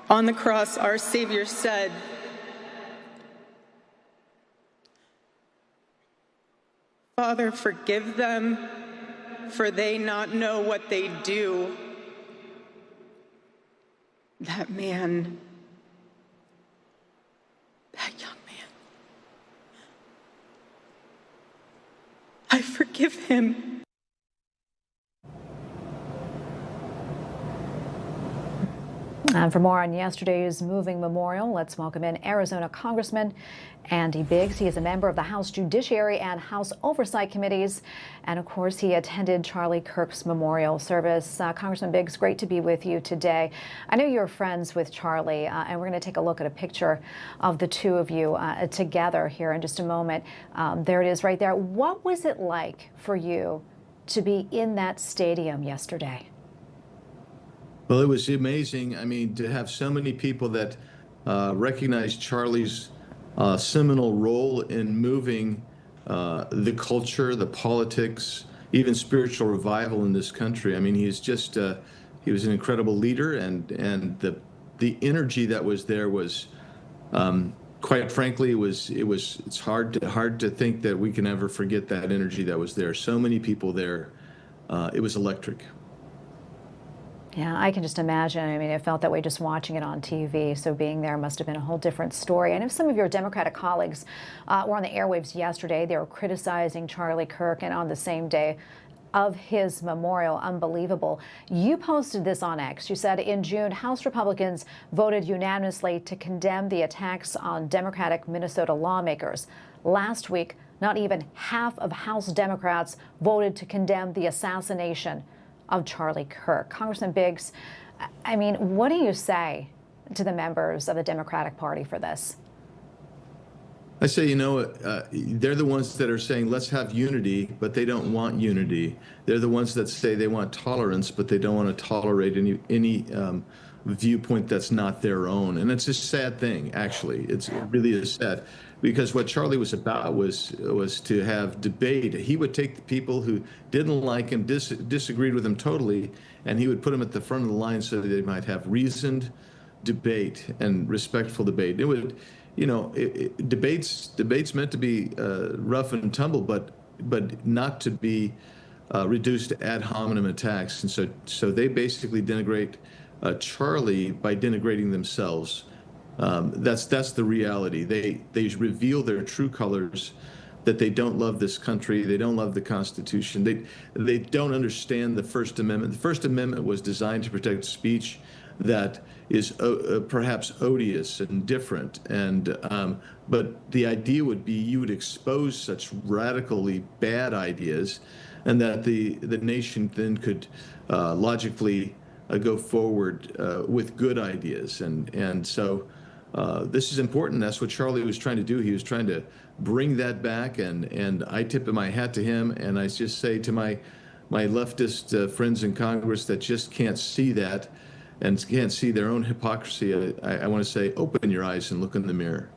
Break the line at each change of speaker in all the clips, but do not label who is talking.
On the cross, our Savior said, "Father, forgive them, for they not know what they do." That man, that young man, I forgive him.
And for more on yesterday's moving memorial, let's welcome in Arizona Congressman Andy Biggs. He is a member of the House Judiciary and House Oversight Committees. And of course, he attended Charlie Kirk's memorial service. Congressman Biggs, great to be with you today. I know you're friends with Charlie, and we're going to take a look at a picture of the two of you together here in just a moment. There it is right there. What was it like for you to be in that stadium yesterday?
Well, it was amazing. I mean, to have so many people that recognize Charlie's seminal role in moving the culture, the politics, even spiritual revival in this country. I mean, he's just he was an incredible leader, and the energy that was there was, quite frankly, it's hard to think that we can ever forget that energy that was there. So many people there. It was electric.
Yeah, I can just imagine. I mean, it felt that way just watching it on TV. So being there must have been a whole different story. I know some of your Democratic colleagues were on the airwaves yesterday. They were criticizing Charlie Kirk, and on the same day of his memorial. Unbelievable. You posted this on X. You said in June, House Republicans voted unanimously to condemn the attacks on Democratic Minnesota lawmakers. Last week, not even half of House Democrats voted to condemn the assassination of Charlie Kirk. Congressman Biggs, I mean, what do you say to the members of the Democratic Party for this?
I say, you know, they're the ones that are saying, let's have unity, but they don't want unity. They're the ones that say they want tolerance, but they don't want to tolerate any viewpoint that's not their own. And it's a sad thing, actually. It really is sad. Because what Charlie was about was to have debate. He would take the people who didn't like him, disagreed with him totally, and he would put them at the front of the line so that they might have reasoned debate and respectful debate. It would, you know, debates meant to be rough and tumble, but not to be reduced to ad hominem attacks. And so they basically denigrate Charlie by denigrating themselves. That's the reality. They reveal their true colors, that they don't love this country, they don't love the Constitution, they don't understand the First Amendment. The First Amendment was designed to protect speech that is perhaps odious and different, but the idea would be you would expose such radically bad ideas, and that the nation then could logically go forward with good ideas, and so. This is important. That's what Charlie was trying to do. He was trying to bring that back, and I tip my hat to him. And I just say to my leftist friends in Congress that just can't see that and can't see their own hypocrisy, I want to say, open your eyes and look in the mirror.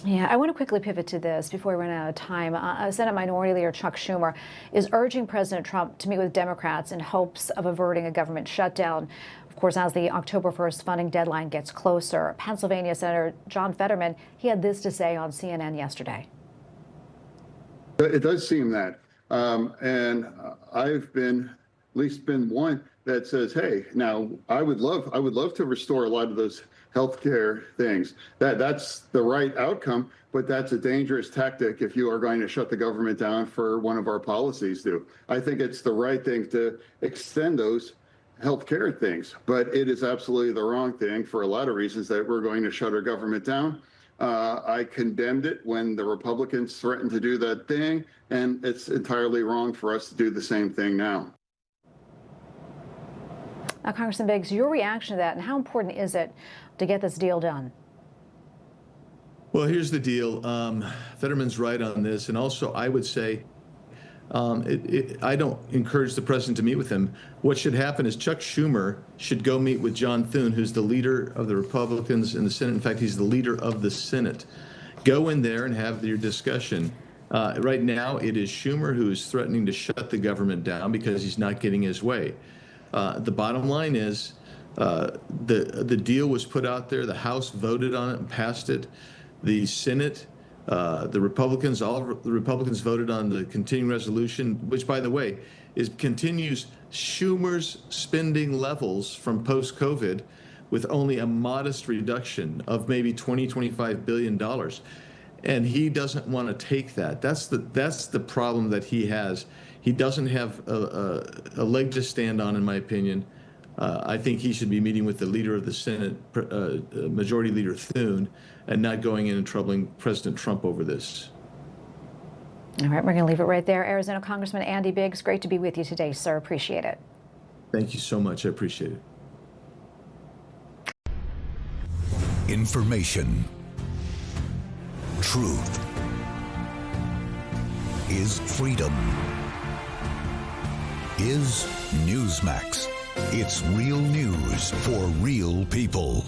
Yeah, I want to quickly pivot to this before we run out of time. Senate Minority Leader Chuck Schumer is urging President Trump to meet with Democrats in hopes of averting a government shutdown. Of course, as the October 1st funding deadline gets closer, Pennsylvania Senator John Fetterman, he had this to say on CNN yesterday.
It does seem that. And I've at least been one that says, hey, now I would love to restore a lot of those healthcare things. That's the right outcome, but that's a dangerous tactic if you are going to shut the government down for one of our policies to. I think it's the right thing to extend those healthcare things, but it is absolutely the wrong thing for a lot of reasons that we're going to shut our government down. I condemned it when the Republicans threatened to do that thing, and it's entirely wrong for us to do the same thing now.
Now, Congressman Biggs, your reaction to that, and how important is it to get this deal done?
Well, here's the deal. Fetterman's right on this, and also I would say I don't encourage the president to meet with him. What should happen is Chuck Schumer should go meet with John Thune, who's the leader of the Republicans in the Senate. In fact, he's the leader of the Senate. Go in there and have your discussion. Right now, it is Schumer who is threatening to shut the government down because he's not getting his way. The bottom line is The deal was put out there. The House voted on it and passed it. The Senate, all the Republicans voted on the continuing resolution, which, by the way, continues Schumer's spending levels from post-COVID with only a modest reduction of maybe $25 billion. And he doesn't want to take that. That's the problem that he has. He doesn't have a leg to stand on, in my opinion. I think he should be meeting with the leader of the Senate, Majority Leader Thune, and not going in and troubling President Trump over this.
All right, we're going to leave it right there. Arizona Congressman Andy Biggs, great to be with you today, sir. Appreciate it.
Thank you so much. I appreciate it.
Information. Truth is freedom. Is Newsmax. It's real news for real people.